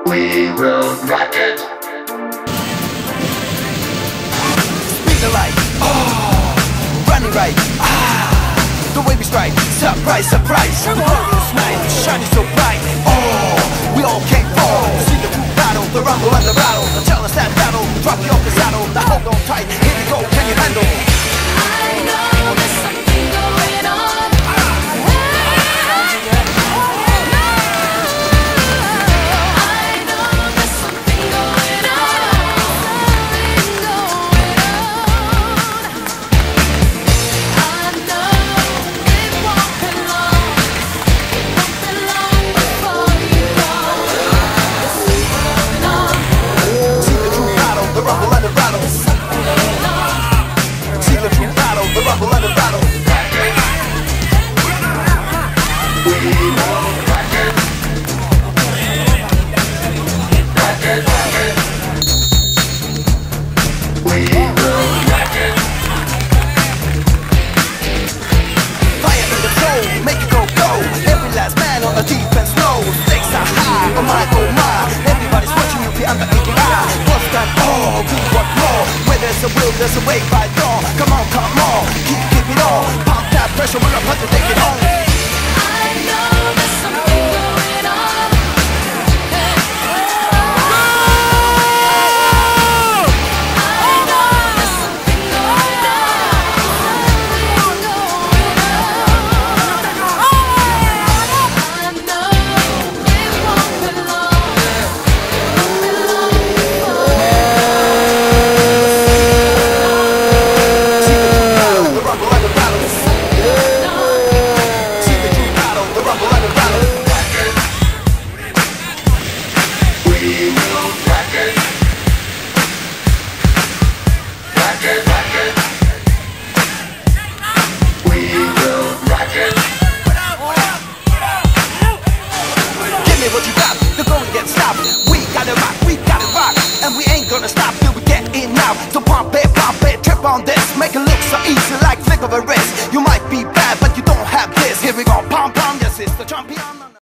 We will rock it. Speed the light, oh, running right, the way we strike, surprise, surprise. The glorious night, shining so bright, oh, we all came for to see the true battle, the rumble and the rattle. Tell us that battle, drop you off the saddle, now hold on tight, here we go, can you handle? I know there's something going on. There's a way by dawn. Come on, keep it on. Pop that pressure, we're about to take it home. I know there's something going on. I know there's something going on. I know it won't be long. What you got, the going get stopped. We got it rock, and we ain't gonna stop till we get in now. So pump it, trip on this, make it look so easy like flick of a wrist.